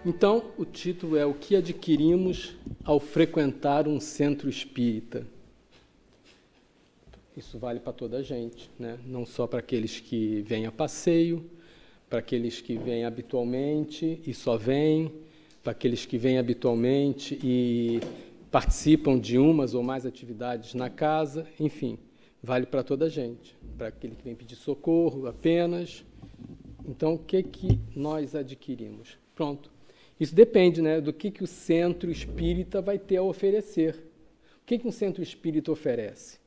Então, o título é O que adquirimos ao frequentar um centro espírita? Isso vale para toda a gente, né? Não só para aqueles que vêm a passeio, para aqueles que vêm habitualmente e só vêm, para aqueles que vêm habitualmente e participam de umas ou mais atividades na casa, enfim, vale para toda a gente. Para aquele que vem pedir socorro apenas. Então, o que nós adquirimos? Pronto. Isso depende, né, do que o centro espírita vai ter a oferecer. O que um centro espírita oferece?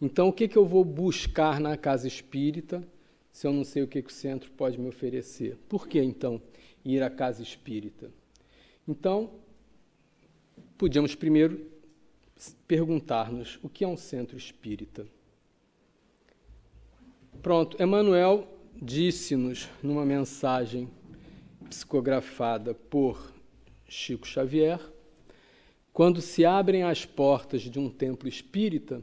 Então, o que eu vou buscar na casa espírita se eu não sei o que o centro pode me oferecer? Por que, então, ir à casa espírita? Então, podíamos primeiro perguntar-nos o que é um centro espírita. Pronto, Emmanuel disse-nos numa mensagem psicografada por Chico Xavier: quando se abrem as portas de um templo espírita,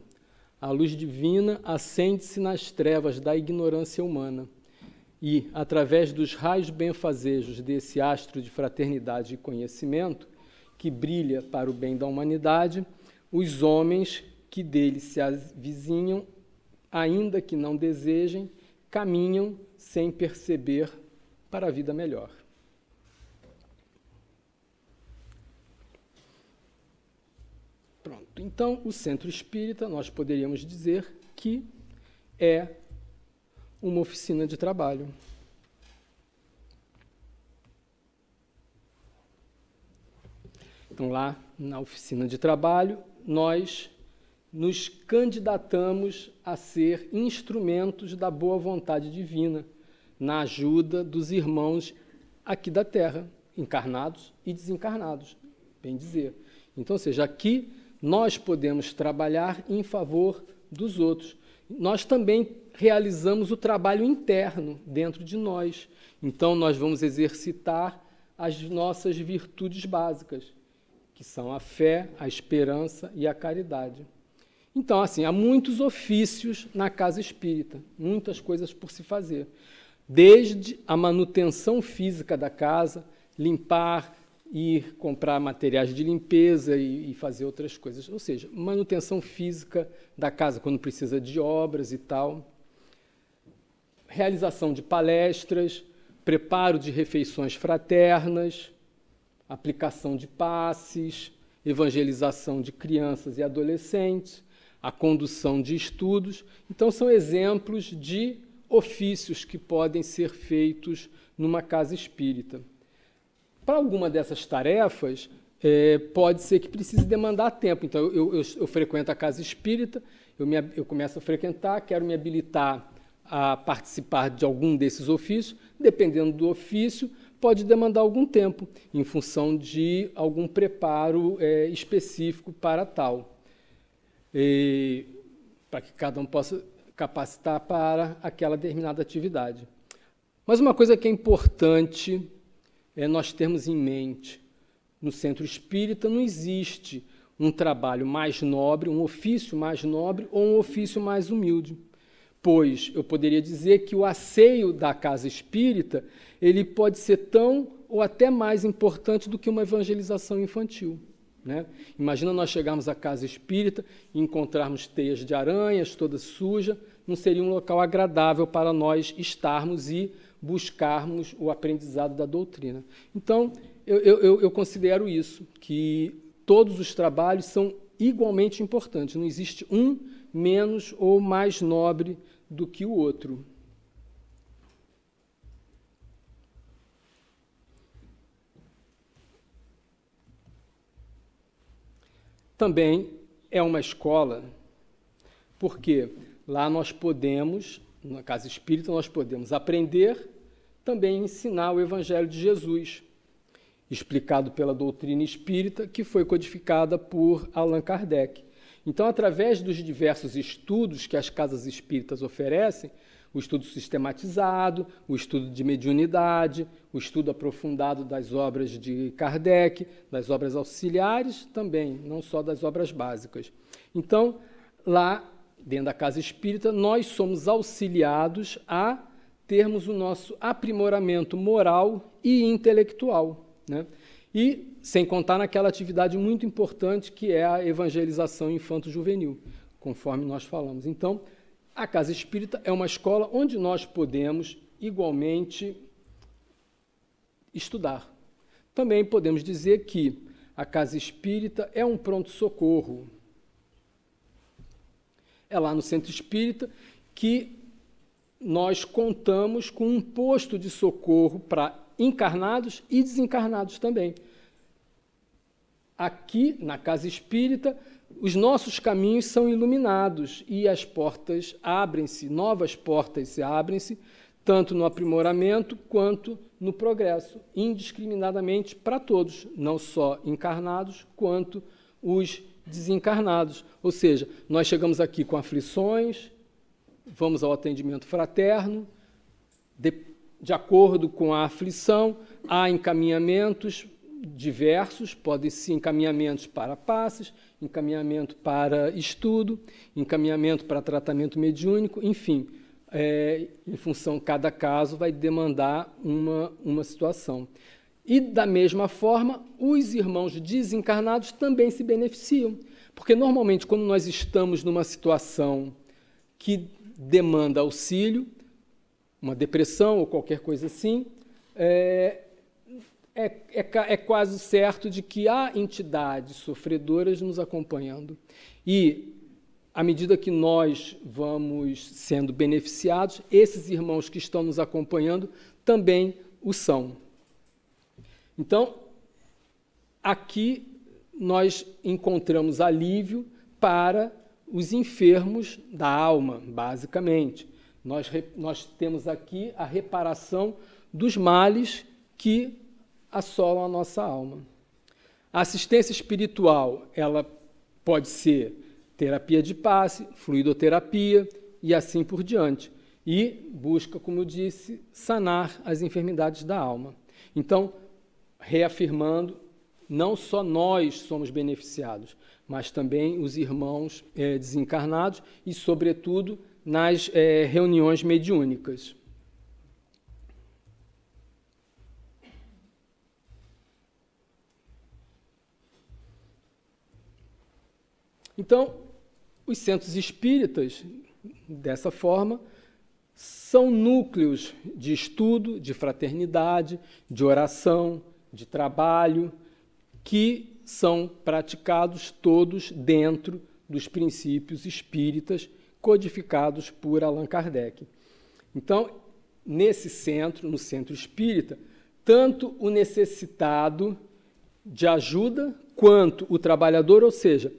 a luz divina acende-se nas trevas da ignorância humana e, através dos raios benfazejos desse astro de fraternidade e conhecimento, que brilha para o bem da humanidade, os homens que dele se avizinham, ainda que não desejem, caminham sem perceber para a vida melhor. Pronto. Então, o centro espírita, nós poderíamos dizer que é uma oficina de trabalho. Então, lá na oficina de trabalho, nós nos candidatamos a ser instrumentos da boa vontade divina, na ajuda dos irmãos aqui da Terra, encarnados e desencarnados, bem dizer. Então, ou seja, aqui nós podemos trabalhar em favor dos outros. Nós também realizamos o trabalho interno dentro de nós. Então, nós vamos exercitar as nossas virtudes básicas, que são a fé, a esperança e a caridade. Então, assim, há muitos ofícios na casa espírita, muitas coisas por se fazer. Desde a manutenção física da casa, limpar, ir comprar materiais de limpeza e fazer outras coisas. Ou seja, manutenção física da casa, quando precisa de obras e tal. Realização de palestras, preparo de refeições fraternas, aplicação de passes, evangelização de crianças e adolescentes, a condução de estudos. Então, são exemplos de ofícios que podem ser feitos numa casa espírita. Para alguma dessas tarefas, pode ser que precise demandar tempo. Então, eu frequento a casa espírita, eu começo a frequentar, quero me habilitar a participar de algum desses ofícios. Dependendo do ofício, pode demandar algum tempo, em função de algum preparo específico para tal. Para que cada um possa capacitar para aquela determinada atividade. Mas uma coisa que é importante é nós termos em mente: no centro espírita não existe um trabalho mais nobre, um ofício mais nobre ou um ofício mais humilde. Pois eu poderia dizer que o asseio da casa espírita ele pode ser tão ou até mais importante do que uma evangelização infantil, né? Imagina nós chegarmos à casa espírita e encontrarmos teias de aranhas, toda suja, não seria um local agradável para nós estarmos e buscarmos o aprendizado da doutrina. Então, eu considero isso, que todos os trabalhos são igualmente importantes, não existe um menos ou mais nobre do que o outro. Também é uma escola, porque lá nós podemos, na casa espírita, nós podemos aprender, também ensinar o Evangelho de Jesus, explicado pela doutrina espírita, que foi codificada por Allan Kardec. Então, através dos diversos estudos que as casas espíritas oferecem, o estudo sistematizado, o estudo de mediunidade, o estudo aprofundado das obras de Kardec, das obras auxiliares também, não só das obras básicas. Então, lá, dentro da casa espírita, nós somos auxiliados a termos o nosso aprimoramento moral e intelectual, né? E sem contar naquela atividade muito importante que é a evangelização infanto-juvenil, conforme nós falamos. Então, a Casa Espírita é uma escola onde nós podemos igualmente estudar. Também podemos dizer que a Casa Espírita é um pronto-socorro. É lá no Centro Espírita que nós contamos com um posto de socorro para encarnados e desencarnados também. Aqui, na Casa Espírita, os nossos caminhos são iluminados e as portas abrem-se, novas portas se abrem-se, tanto no aprimoramento quanto no progresso, indiscriminadamente para todos, não só encarnados quanto os desencarnados. Ou seja, nós chegamos aqui com aflições, vamos ao atendimento fraterno, de acordo com a aflição, há encaminhamentos diversos, podem ser encaminhamentos para passes, encaminhamento para estudo, encaminhamento para tratamento mediúnico, enfim, em função de cada caso vai demandar uma situação. E, da mesma forma, os irmãos desencarnados também se beneficiam, porque, normalmente, quando nós estamos numa situação que demanda auxílio, uma depressão ou qualquer coisa assim, é quase certo de que há entidades sofredoras nos acompanhando. E, à medida que nós vamos sendo beneficiados, esses irmãos que estão nos acompanhando também o são. Então, aqui nós encontramos alívio para os enfermos da alma, basicamente. Nós temos aqui a reparação dos males que assolam a nossa alma. A assistência espiritual, ela pode ser terapia de passe, fluidoterapia e assim por diante. E busca, como eu disse, sanar as enfermidades da alma. Então, reafirmando, não só nós somos beneficiados, mas também os irmãos desencarnados e, sobretudo, nas reuniões mediúnicas. Então, os centros espíritas, dessa forma, são núcleos de estudo, de fraternidade, de oração, de trabalho, que são praticados todos dentro dos princípios espíritas codificados por Allan Kardec. Então, nesse centro, no centro espírita, tanto o necessitado de ajuda quanto o trabalhador, ou seja,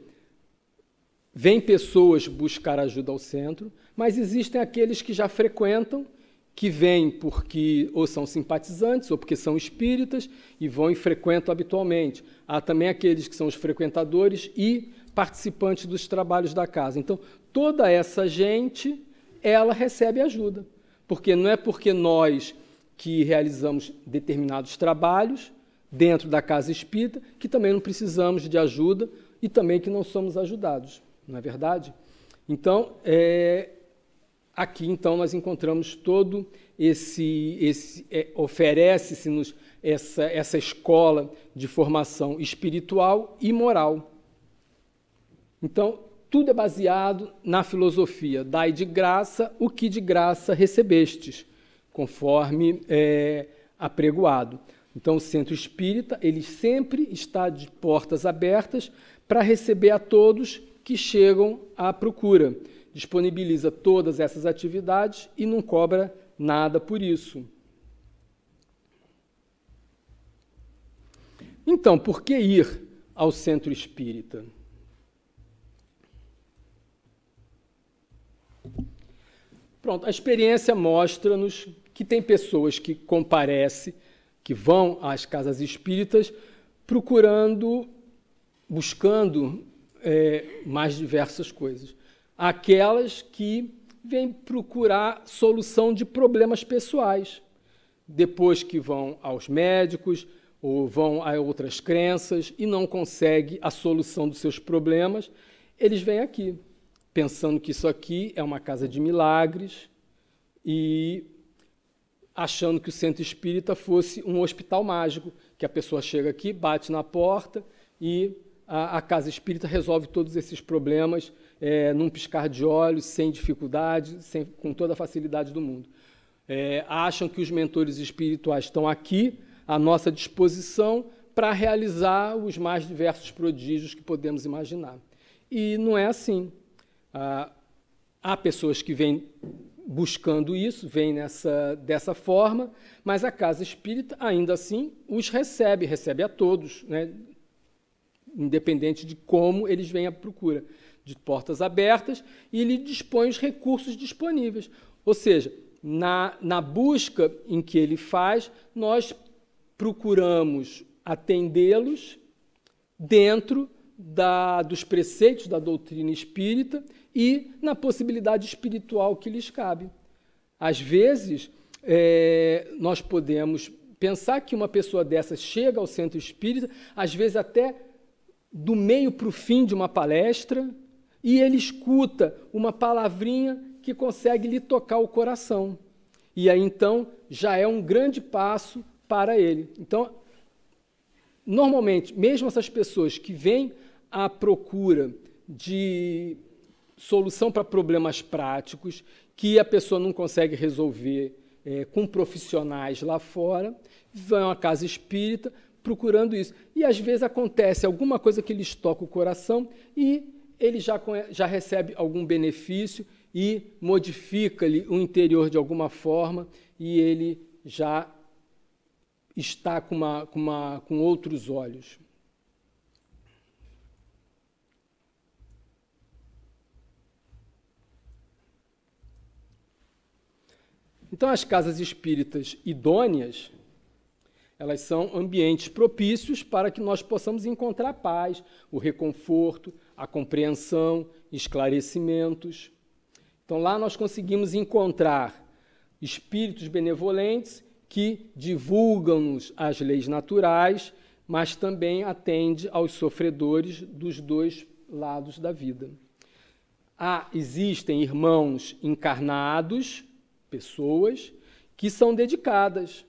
vêm pessoas buscar ajuda ao centro, mas existem aqueles que já frequentam, que vêm porque ou são simpatizantes ou porque são espíritas e vão e frequentam habitualmente. Há também aqueles que são os frequentadores e participantes dos trabalhos da casa. Então, toda essa gente, ela recebe ajuda, porque não é porque nós que realizamos determinados trabalhos dentro da casa espírita que também não precisamos de ajuda e também que não somos ajudados. Não é verdade? Então, aqui, então, nós encontramos todo oferece-se-nos essa escola de formação espiritual e moral. Então, tudo é baseado na filosofia, dai de graça o que de graça recebestes, conforme apregoado. Então, o Centro Espírita, ele sempre está de portas abertas para receber a todos que chegam à procura. Disponibiliza todas essas atividades e não cobra nada por isso. Então, por que ir ao Centro Espírita? Pronto, a experiência mostra-nos que tem pessoas que comparecem, que vão às casas espíritas buscando mais diversas coisas. Aquelas que vêm procurar solução de problemas pessoais, depois que vão aos médicos ou vão a outras crenças e não conseguem a solução dos seus problemas, eles vêm aqui, pensando que isso aqui é uma casa de milagres e achando que o Centro Espírita fosse um hospital mágico, que a pessoa chega aqui, bate na porta e a casa espírita resolve todos esses problemas num piscar de olhos, sem dificuldade, com toda a facilidade do mundo. Acham que os mentores espirituais estão aqui, à nossa disposição, para realizar os mais diversos prodígios que podemos imaginar. E não é assim. Há pessoas que vêm buscando isso, vêm dessa forma, mas a casa espírita, ainda assim, os recebe a todos, né? Independente de como eles vêm à procura, de portas abertas, e ele dispõe os recursos disponíveis. Ou seja, na busca em que ele faz, nós procuramos atendê-los dentro dos preceitos da doutrina espírita e na possibilidade espiritual que lhes cabe. Às vezes, nós podemos pensar que uma pessoa dessa chega ao centro espírita, às vezes até do meio para o fim de uma palestra, e ele escuta uma palavrinha que consegue lhe tocar o coração. E aí, então, já é um grande passo para ele. Então, normalmente, mesmo essas pessoas que vêm à procura de solução para problemas práticos, que a pessoa não consegue resolver com profissionais lá fora, vão à casa espírita procurando isso. E, às vezes, acontece alguma coisa que lhes toca o coração e ele já recebe algum benefício e modifica-lhe o interior de alguma forma e ele já está com outros olhos. Então, as casas espíritas idôneas, elas são ambientes propícios para que nós possamos encontrar a paz, o reconforto, a compreensão, esclarecimentos. Então, lá nós conseguimos encontrar espíritos benevolentes que divulgam-nos as leis naturais, mas também atende aos sofredores dos dois lados da vida. Existem irmãos encarnados, pessoas que são dedicadas,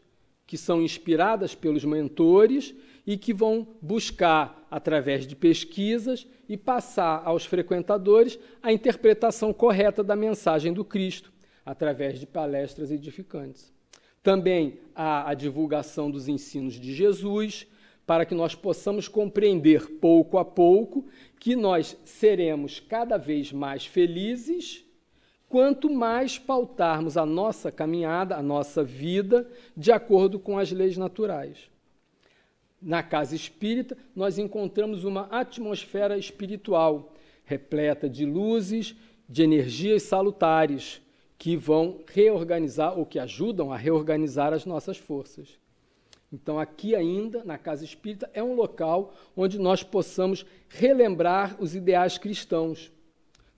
que são inspiradas pelos mentores e que vão buscar, através de pesquisas, e passar aos frequentadores a interpretação correta da mensagem do Cristo, através de palestras edificantes. Também há a divulgação dos ensinos de Jesus, para que nós possamos compreender pouco a pouco que nós seremos cada vez mais felizes quanto mais pautarmos a nossa caminhada, a nossa vida, de acordo com as leis naturais. Na casa espírita, nós encontramos uma atmosfera espiritual, repleta de luzes, de energias salutares, que vão reorganizar, ou que ajudam a reorganizar as nossas forças. Então, aqui ainda, na casa espírita, é um local onde nós possamos relembrar os ideais cristãos,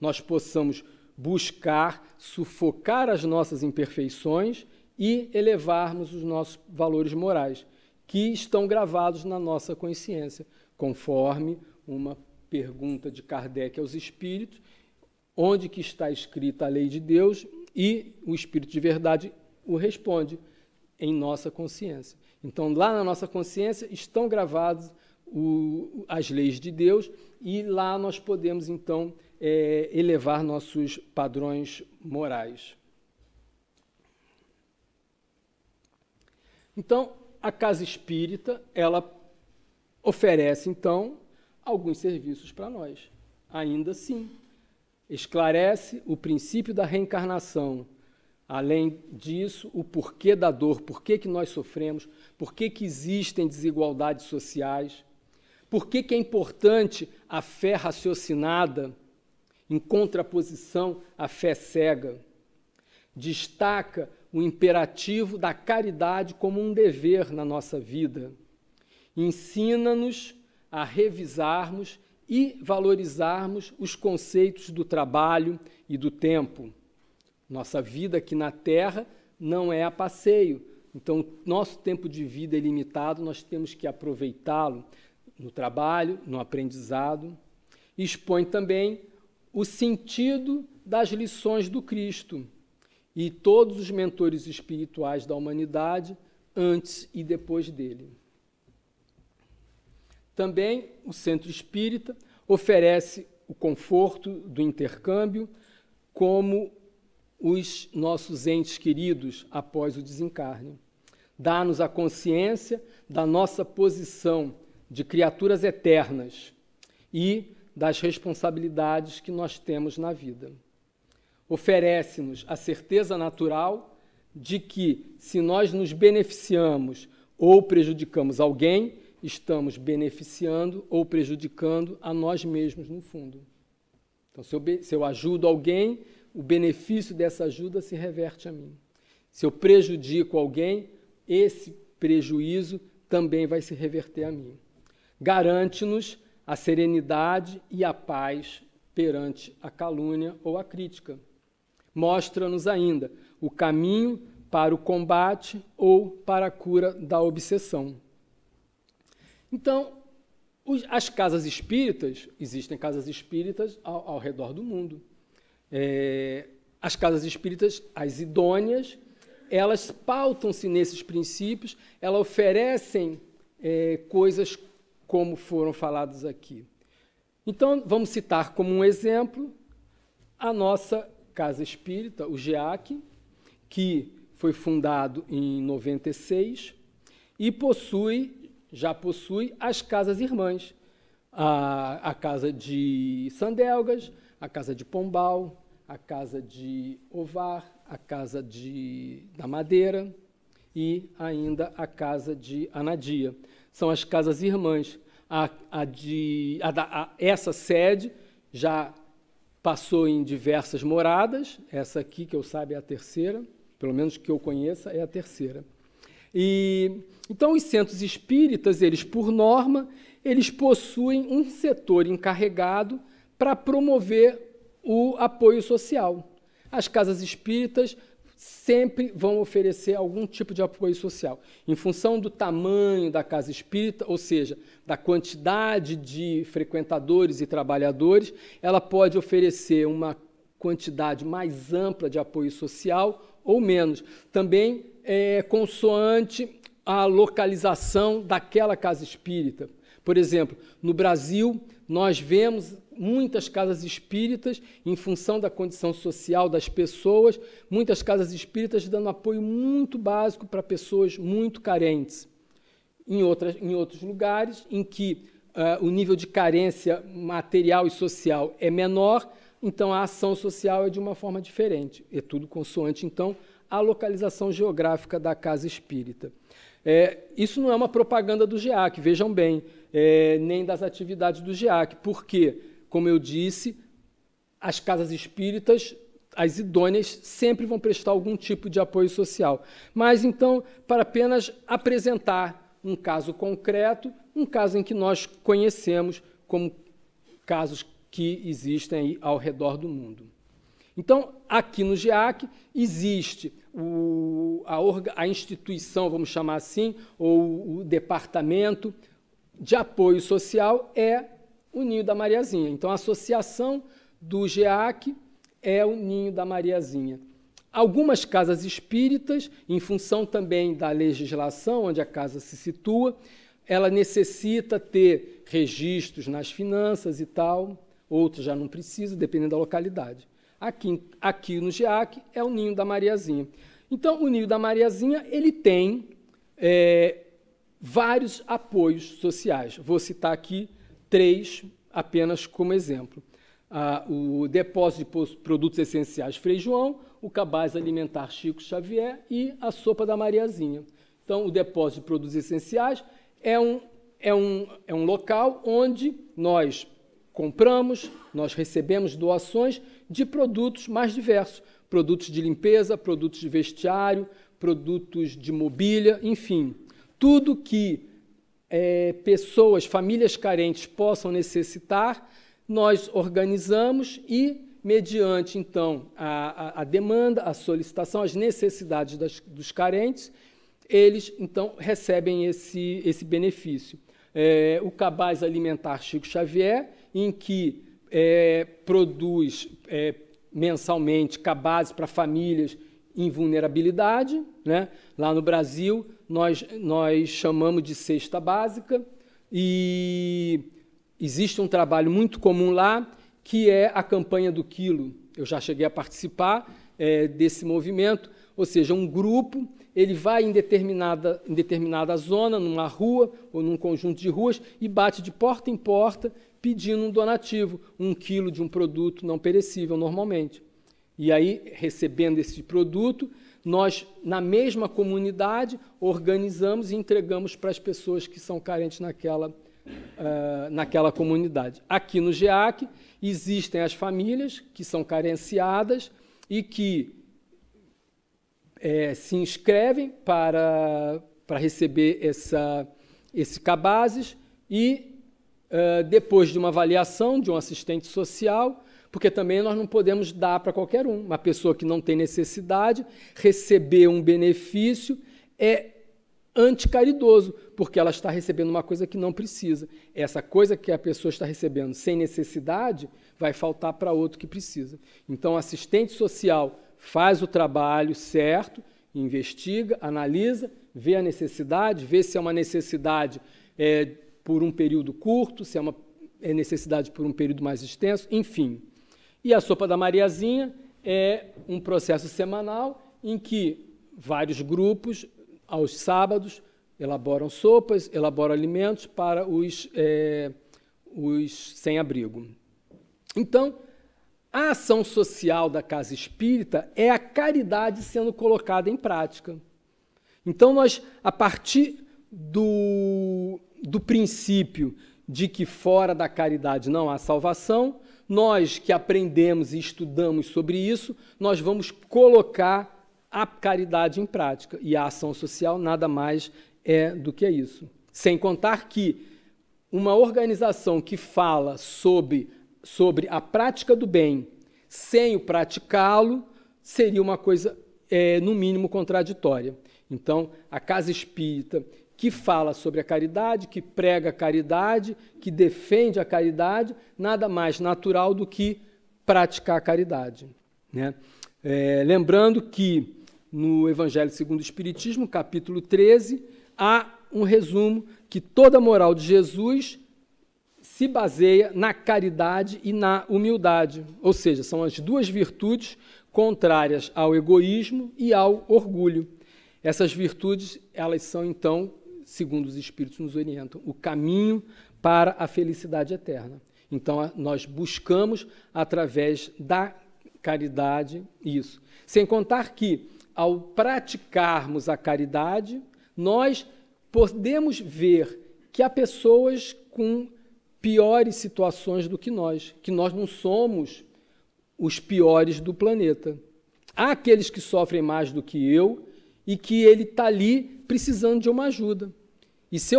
nós possamos buscar sufocar as nossas imperfeições e elevarmos os nossos valores morais, que estão gravados na nossa consciência, conforme uma pergunta de Kardec aos espíritos, onde que está escrita a lei de Deus, e o Espírito de Verdade o responde, em nossa consciência. Então, lá na nossa consciência estão gravadas as leis de Deus, e lá nós podemos, então, elevar nossos padrões morais. Então, a casa espírita, ela oferece, então, alguns serviços para nós. Ainda assim, esclarece o princípio da reencarnação. Além disso, o porquê da dor, por que nós sofremos, por que existem desigualdades sociais, por que é importante a fé raciocinada, em contraposição à fé cega. Destaca o imperativo da caridade como um dever na nossa vida. Ensina-nos a revisarmos e valorizarmos os conceitos do trabalho e do tempo. Nossa vida aqui na Terra não é a passeio. Então, nosso tempo de vida é limitado, nós temos que aproveitá-lo no trabalho, no aprendizado. Expõe também o sentido das lições do Cristo e todos os mentores espirituais da humanidade, antes e depois dele. Também o Centro Espírita oferece o conforto do intercâmbio, como os nossos entes queridos após o desencarne. Dá-nos a consciência da nossa posição de criaturas eternas e das responsabilidades que nós temos na vida. Oferece-nos a certeza natural de que, se nós nos beneficiamos ou prejudicamos alguém, estamos beneficiando ou prejudicando a nós mesmos, no fundo. Então, se eu ajudo alguém, o benefício dessa ajuda se reverte a mim. Se eu prejudico alguém, esse prejuízo também vai se reverter a mim. Garante-nos a serenidade e a paz perante a calúnia ou a crítica. Mostra-nos ainda o caminho para o combate ou para a cura da obsessão. Então, as casas espíritas, existem casas espíritas ao redor do mundo. As casas espíritas, as idôneas, elas pautam-se nesses princípios, elas oferecem coisas como foram faladas aqui. Então, vamos citar como um exemplo a nossa casa espírita, o GEAC, que foi fundado em 96 e já possui as casas irmãs, a casa de Sandelgas, a casa de Pombal, a casa de Ovar, a casa da Madeira e ainda a casa de Anadia. São as casas irmãs. Essa sede já passou em diversas moradas, essa aqui, que eu saiba, é a terceira, pelo menos que eu conheça, é a terceira. Então, os centros espíritas, eles, por norma, eles possuem um setor encarregado para promover o apoio social. As casas espíritas sempre vão oferecer algum tipo de apoio social. Em função do tamanho da casa espírita, ou seja, da quantidade de frequentadores e trabalhadores, ela pode oferecer uma quantidade mais ampla de apoio social ou menos. Também consoante a localização daquela casa espírita. Por exemplo, no Brasil, nós vemos muitas casas espíritas, em função da condição social das pessoas, muitas casas espíritas dando apoio muito básico para pessoas muito carentes. Em outros lugares, em que o nível de carência material e social é menor, então a ação social é de uma forma diferente. É tudo consoante, então, a localização geográfica da casa espírita. Isso não é uma propaganda do GEAC, vejam bem, nem das atividades do GEAC, porque, como eu disse, as casas espíritas, as idôneas, sempre vão prestar algum tipo de apoio social. Mas, então, para apenas apresentar um caso concreto, um caso em que nós conhecemos como casos que existem aí ao redor do mundo. Então, aqui no GEAC existe a instituição, vamos chamar assim, ou o departamento de apoio social é o Ninho da Mariazinha. Então, a associação do GEAC é o Ninho da Mariazinha. Algumas casas espíritas, em função também da legislação onde a casa se situa, ela necessita ter registros nas finanças e tal, outras já não precisa, dependendo da localidade. Aqui no GEAC é o Ninho da Mariazinha. Então, o Ninho da Mariazinha ele tem vários apoios sociais. Vou citar aqui 3 apenas como exemplo. O Depósito de Produtos Essenciais Frei João, o Cabaz Alimentar Chico Xavier e a Sopa da Mariazinha. Então, o Depósito de Produtos Essenciais é um local onde nós compramos, nós recebemos doações de produtos mais diversos, produtos de limpeza, produtos de vestiário, produtos de mobília, enfim, tudo que pessoas, famílias carentes possam necessitar, nós organizamos e, mediante, então, a demanda, a solicitação, as necessidades dos carentes, eles, então, recebem esse benefício. O Cabaz Alimentar Chico Xavier, em que produz mensalmente cabazes para famílias em vulnerabilidade, né? Lá no Brasil, nós chamamos de cesta básica, e existe um trabalho muito comum lá, que é a campanha do quilo. Eu já cheguei a participar desse movimento, ou seja, um grupo, ele vai em determinada zona, numa rua ou num conjunto de ruas, e bate de porta em porta pedindo um donativo, 1 quilo de um produto não perecível, normalmente. E aí, recebendo esse produto, nós, na mesma comunidade, organizamos e entregamos para as pessoas que são carentes naquela comunidade. Aqui no GEAC, existem as famílias que são carenciadas e que se inscrevem para receber esse cabazes e, depois de uma avaliação de um assistente social, porque também nós não podemos dar para qualquer um. Uma pessoa que não tem necessidade, receber um benefício é anticaridoso, porque ela está recebendo uma coisa que não precisa. Essa coisa que a pessoa está recebendo sem necessidade vai faltar para outro que precisa. Então, o assistente social faz o trabalho certo, investiga, analisa, vê a necessidade, vê se é uma necessidade por um período curto, se é uma necessidade por um período mais extenso, enfim. E a Sopa da Mariazinha é um processo semanal em que vários grupos, aos sábados, elaboram sopas, elaboram alimentos para os sem-abrigo. Então, a ação social da Casa Espírita é a caridade sendo colocada em prática. Então, nós, a partir do princípio de que fora da caridade não há salvação, nós que aprendemos e estudamos sobre isso, nós vamos colocar a caridade em prática. E a ação social nada mais é do que isso. Sem contar que uma organização que fala sobre a prática do bem sem o praticá-lo seria uma coisa, no mínimo, contraditória. Então, a Casa Espírita, que fala sobre a caridade, que prega a caridade, que defende a caridade, nada mais natural do que praticar a caridade, né? Lembrando que no Evangelho segundo o Espiritismo, capítulo 13, há um resumo que toda a moral de Jesus se baseia na caridade e na humildade, ou seja, são as duas virtudes contrárias ao egoísmo e ao orgulho. Essas virtudes, elas são, então, segundo os Espíritos nos orientam, o caminho para a felicidade eterna. Então, nós buscamos, através da caridade, isso. Sem contar que, ao praticarmos a caridade, nós podemos ver que há pessoas com piores situações do que nós não somos os piores do planeta. Há aqueles que sofrem mais do que eu e que ele está ali precisando de uma ajuda. E se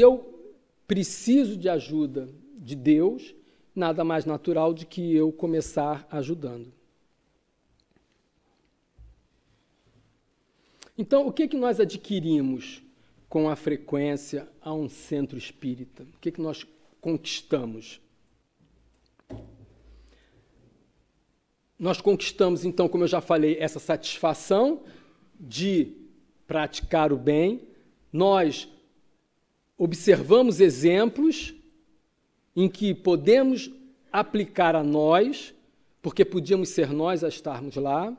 eu preciso de ajuda de Deus, nada mais natural do que eu começar ajudando. Então, o que nós adquirimos com a frequência a um centro espírita? O que nós conquistamos? Nós conquistamos, então, como eu já falei, essa satisfação de praticar o bem. Nós observamos exemplos em que podemos aplicar a nós, porque podíamos ser nós a estarmos lá.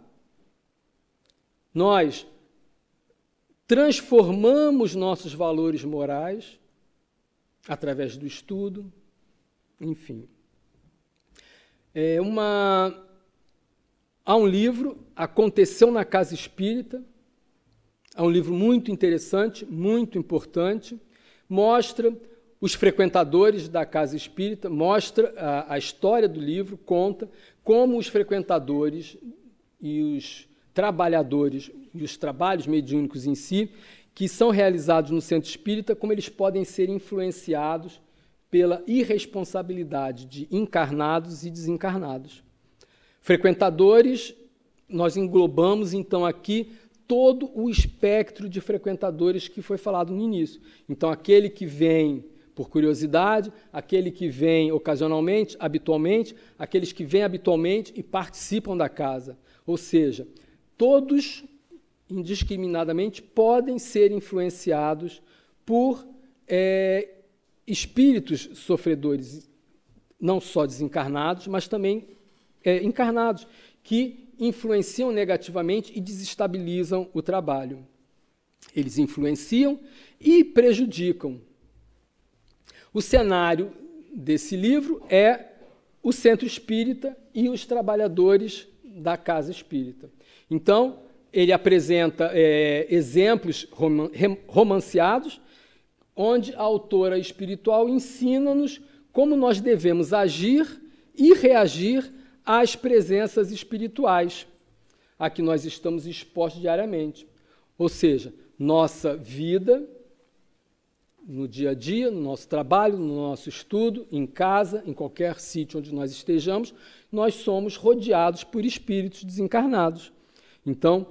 Nós transformamos nossos valores morais através do estudo, enfim. Há um livro, Aconteceu na Casa Espírita, é um livro muito interessante, muito importante, mostra os frequentadores da Casa Espírita, mostra a história do livro, conta como os frequentadores e os trabalhadores e os trabalhos mediúnicos em si, que são realizados no centro espírita, como eles podem ser influenciados pela irresponsabilidade de encarnados e desencarnados. Frequentadores, nós englobamos então aqui todo o espectro de frequentadores que foi falado no início. Então, aquele que vem por curiosidade, aquele que vem ocasionalmente, habitualmente, aqueles que vêm habitualmente e participam da casa. Ou seja, todos, indiscriminadamente, podem ser influenciados por espíritos sofredores, não só desencarnados, mas também encarnados, que influenciam negativamente e desestabilizam o trabalho. Eles influenciam e prejudicam. O cenário desse livro é o centro espírita e os trabalhadores da casa espírita. Então, ele apresenta exemplos romanceados, onde a autora espiritual ensina-nos como nós devemos agir e reagir às presenças espirituais a que nós estamos expostos diariamente. Ou seja, nossa vida, no dia a dia, no nosso trabalho, no nosso estudo, em casa, em qualquer sítio onde nós estejamos, nós somos rodeados por espíritos desencarnados. Então,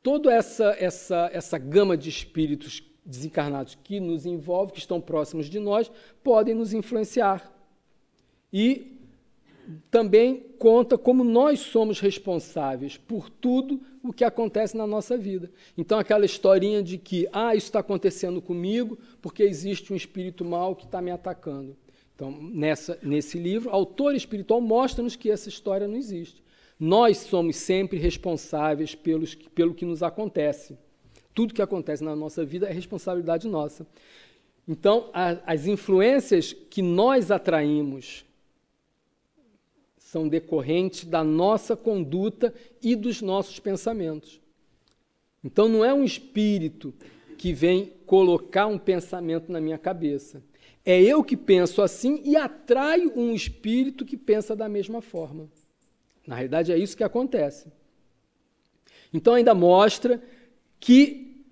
toda essa gama de espíritos desencarnados que nos envolve, que estão próximos de nós, podem nos influenciar. E também conta como nós somos responsáveis por tudo o que acontece na nossa vida. Então, aquela historinha de que, isso está acontecendo comigo porque existe um espírito mau que está me atacando. Então, nesse livro, a autora espiritual mostra-nos que essa história não existe. Nós somos sempre responsáveis pelo que nos acontece. Tudo que acontece na nossa vida é responsabilidade nossa. Então, as influências que nós atraímos são decorrentes da nossa conduta e dos nossos pensamentos. Então, não é um espírito que vem colocar um pensamento na minha cabeça. É eu que penso assim e atraio um espírito que pensa da mesma forma. Na realidade, é isso que acontece. Então, ainda mostra que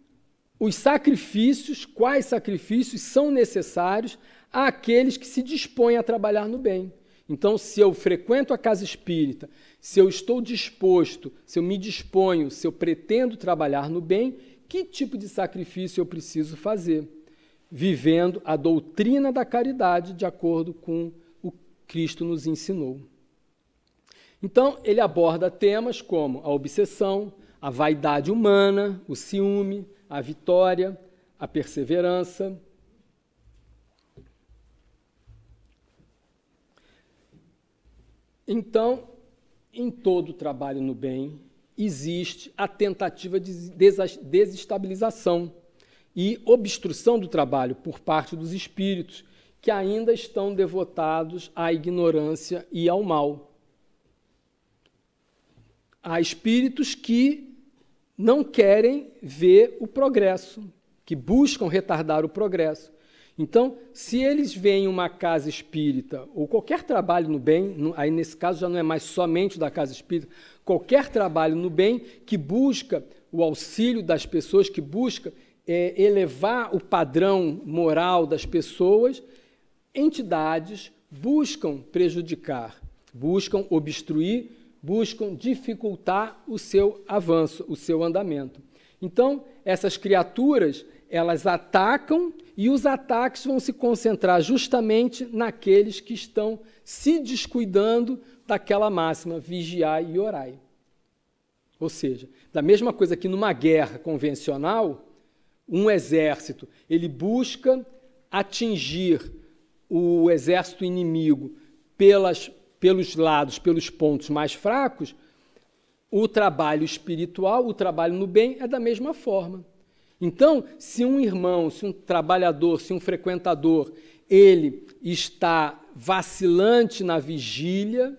os sacrifícios, quais sacrifícios são necessários àqueles que se dispõem a trabalhar no bem. Então, se eu frequento a casa espírita, se eu estou disposto, se eu me disponho, se eu pretendo trabalhar no bem, que tipo de sacrifício eu preciso fazer? Vivendo a doutrina da caridade de acordo com o que Cristo nos ensinou. Então, ele aborda temas como a obsessão, a vaidade humana, o ciúme, a vitória, a perseverança. Então, em todo trabalho no bem, existe a tentativa de desestabilização e obstrução do trabalho por parte dos espíritos que ainda estão devotados à ignorância e ao mal. Há espíritos que não querem ver o progresso, que buscam retardar o progresso. Então, se eles veem uma casa espírita, ou qualquer trabalho no bem, aí nesse caso já não é mais somente da casa espírita, qualquer trabalho no bem que busca o auxílio das pessoas, que busca elevar o padrão moral das pessoas, entidades buscam prejudicar, buscam obstruir, buscam dificultar o seu avanço, o seu andamento. Então, essas criaturas, elas atacam e os ataques vão se concentrar justamente naqueles que estão se descuidando daquela máxima, vigiai e orai. Ou seja, da mesma coisa que numa guerra convencional, um exército, ele busca atingir o exército inimigo pelos lados, pelos pontos mais fracos, o trabalho espiritual, o trabalho no bem é da mesma forma. Então, se um irmão, se um trabalhador, se um frequentador, ele está vacilante na vigília,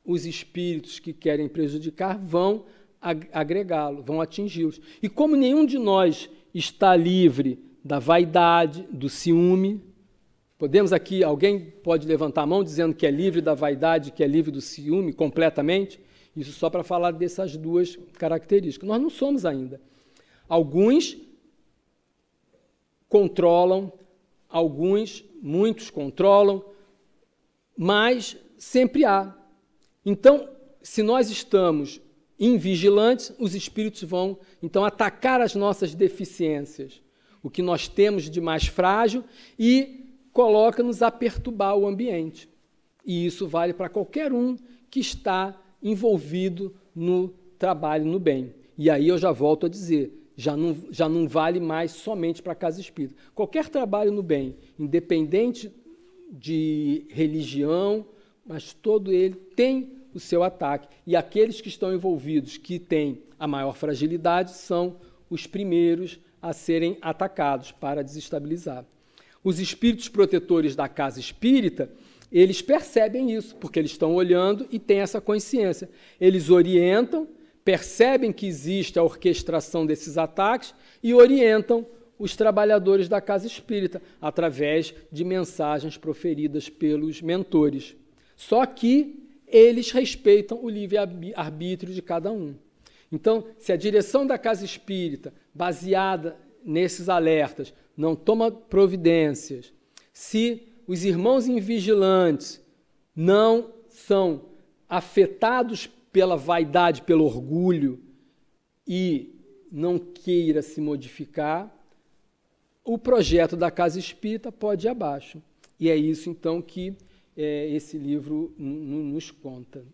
os espíritos que querem prejudicar vão agregá-lo, vão atingi-los. E como nenhum de nós está livre da vaidade, do ciúme, podemos aqui, alguém pode levantar a mão dizendo que é livre da vaidade, que é livre do ciúme completamente? Isso só para falar dessas duas características. Nós não somos ainda. Alguns controlam, muitos controlam, mas sempre há. Então, se nós estamos invigilantes, os espíritos vão, então, atacar as nossas deficiências, o que nós temos de mais frágil, e coloca-nos a perturbar o ambiente. E isso vale para qualquer um que está envolvido no trabalho no bem. E aí eu já volto a dizer, já não vale mais somente para a casa espírita. Qualquer trabalho no bem, independente de religião, mas todo ele tem o seu ataque. E aqueles que estão envolvidos, que têm a maior fragilidade, são os primeiros a serem atacados para desestabilizar. Os espíritos protetores da casa espírita, eles percebem isso, porque eles estão olhando e têm essa consciência. Eles orientam, percebem que existe a orquestração desses ataques e orientam os trabalhadores da casa espírita através de mensagens proferidas pelos mentores. Só que eles respeitam o livre-arbítrio de cada um. Então, se a direção da casa espírita, baseada nesses alertas, não toma providências, se os irmãos invigilantes não são afetados pela vaidade, pelo orgulho, e não queira se modificar, o projeto da casa espírita pode ir abaixo. E é isso, então, que esse livro nos conta.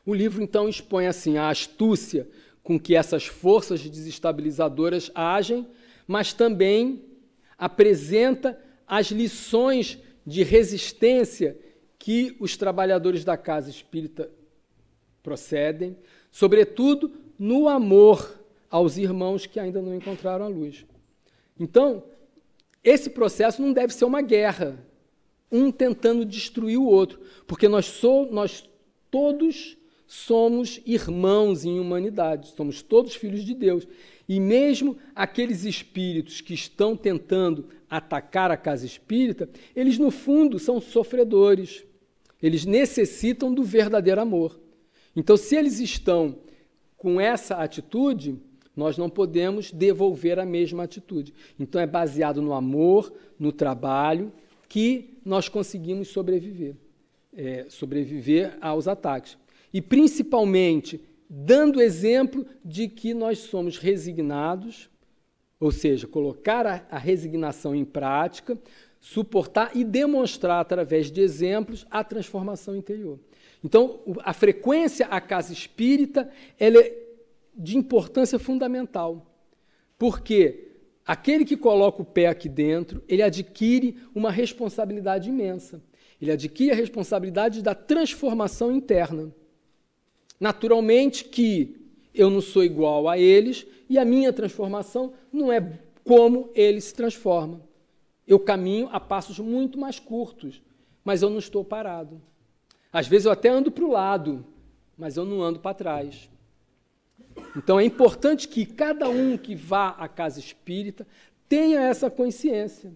O livro, então, expõe assim a astúcia com que essas forças desestabilizadoras agem, mas também apresenta as lições de resistência que os trabalhadores da casa espírita procedem, sobretudo no amor aos irmãos que ainda não encontraram a luz. Então, esse processo não deve ser uma guerra, um tentando destruir o outro, porque nós todos somos irmãos em humanidade, somos todos filhos de Deus. E mesmo aqueles espíritos que estão tentando atacar a casa espírita, eles, no fundo, são sofredores. Eles necessitam do verdadeiro amor. Então, se eles estão com essa atitude, nós não podemos devolver a mesma atitude. Então, é baseado no amor, no trabalho, que nós conseguimos sobreviver aos ataques. E, principalmente, dando exemplo de que nós somos resignados, ou seja, colocar a resignação em prática, suportar e demonstrar, através de exemplos, a transformação interior. Então, a frequência à casa espírita ela é de importância fundamental, porque aquele que coloca o pé aqui dentro, ele adquire uma responsabilidade imensa. Ele adquire a responsabilidade da transformação interna. Naturalmente que eu não sou igual a eles e a minha transformação não é como eles se transformam. Eu caminho a passos muito mais curtos, mas eu não estou parado. Às vezes eu até ando para o lado, mas eu não ando para trás. Então é importante que cada um que vá à casa espírita tenha essa consciência.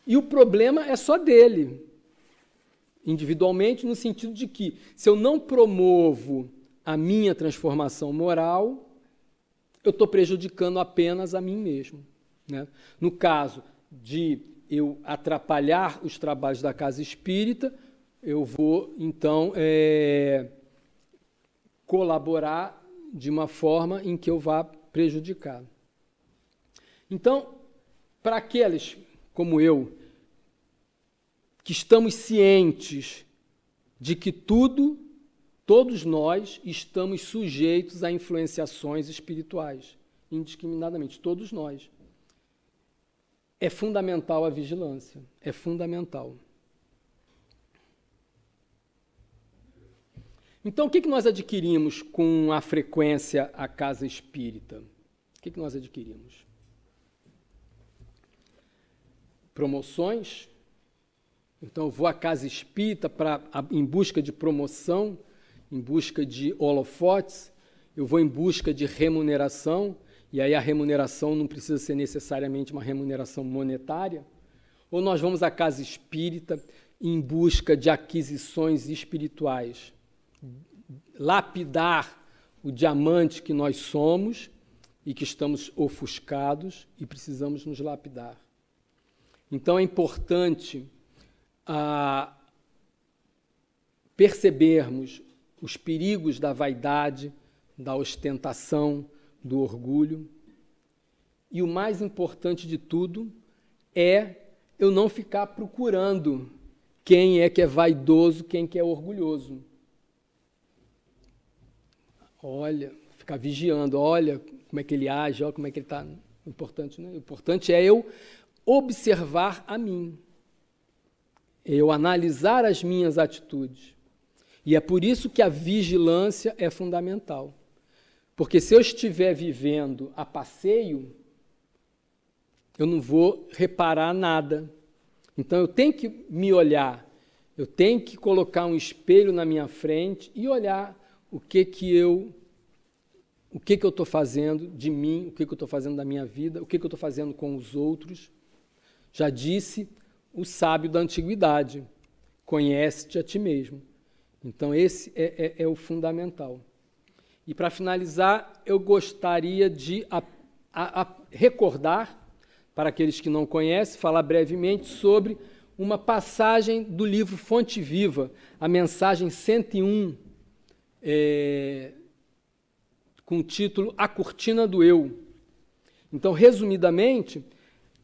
E o problema é só dele. Individualmente, no sentido de que, se eu não promovo a minha transformação moral, eu estou prejudicando apenas a mim mesmo, né? No caso de eu atrapalhar os trabalhos da casa espírita, eu vou, então, colaborar de uma forma em que eu vá prejudicar. Então, para aqueles como eu, que estamos cientes de que todos nós estamos sujeitos a influenciações espirituais, indiscriminadamente, todos nós. É fundamental a vigilância, é fundamental. Então, o que nós adquirimos com a frequência à casa espírita? O que nós adquirimos? Promoções. Então, eu vou à casa espírita em busca de promoção, em busca de holofotes, eu vou em busca de remuneração, e aí a remuneração não precisa ser necessariamente uma remuneração monetária, ou nós vamos à casa espírita em busca de aquisições espirituais, lapidar o diamante que nós somos e que estamos ofuscados e precisamos nos lapidar. Então, é importante percebermos os perigos da vaidade, da ostentação, do orgulho. E o mais importante de tudo é eu não ficar procurando quem é que é vaidoso, quem que é orgulhoso. Olha, ficar vigiando, olha como é que ele age, olha como é que ele está. Importante, né? O importante é eu observar a mim, eu analisar as minhas atitudes. E é por isso que a vigilância é fundamental. Porque se eu estiver vivendo a passeio, eu não vou reparar nada. Então eu tenho que me olhar, eu tenho que colocar um espelho na minha frente e olhar o que eu estou fazendo de mim, o que eu estou fazendo da minha vida, o que eu estou fazendo com os outros. Já disse o sábio da antiguidade, conhece-te a ti mesmo. Então esse é o fundamental. E para finalizar, eu gostaria de recordar, para aqueles que não conhecem, falar brevemente sobre uma passagem do livro Fonte Viva, a mensagem 101, com o título A Cortina do Eu. Então, resumidamente,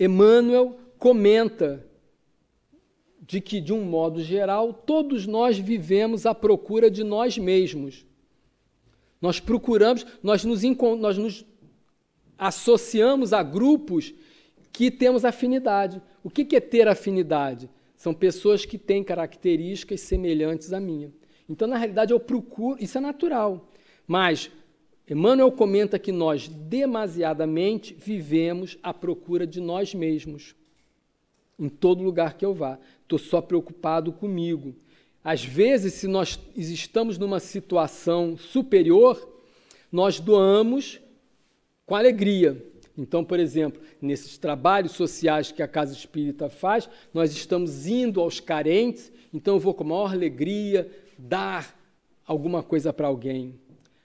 Emmanuel comenta de que, de um modo geral, todos nós vivemos à procura de nós mesmos. Nós procuramos, nós nos associamos a grupos que temos afinidade. O que é ter afinidade? São pessoas que têm características semelhantes à minha. Então, na realidade, eu procuro, isso é natural, mas Emmanuel comenta que nós demasiadamente vivemos à procura de nós mesmos. Em todo lugar que eu vá, estou só preocupado comigo. Às vezes, se nós estamos numa situação superior, nós doamos com alegria. Então, por exemplo, nesses trabalhos sociais que a Casa Espírita faz, nós estamos indo aos carentes, então eu vou com a maior alegria dar alguma coisa para alguém.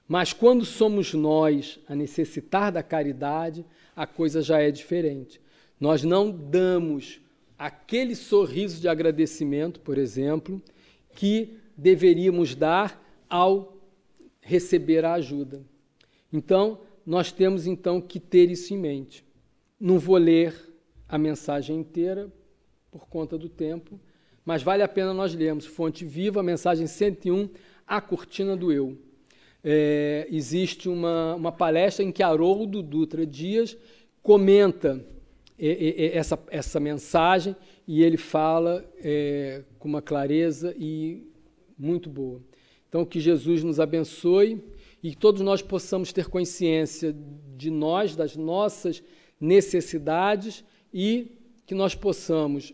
Mas quando somos nós a necessitar da caridade, a coisa já é diferente. Nós não damos aquele sorriso de agradecimento, por exemplo, que deveríamos dar ao receber a ajuda. Então, nós temos então que ter isso em mente. Não vou ler a mensagem inteira por conta do tempo, mas vale a pena nós lermos Fonte Viva, a mensagem 101, A Cortina do Eu. Existe uma palestra em que Haroldo Dutra Dias comenta essa mensagem e ele fala com uma clareza e muito boa. Então, que Jesus nos abençoe e que todos nós possamos ter consciência de nós, das nossas necessidades e que nós possamos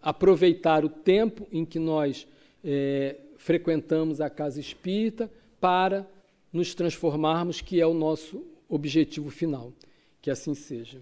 aproveitar o tempo em que nós frequentamos a Casa Espírita para nos transformarmos, que é o nosso objetivo final. Que assim seja.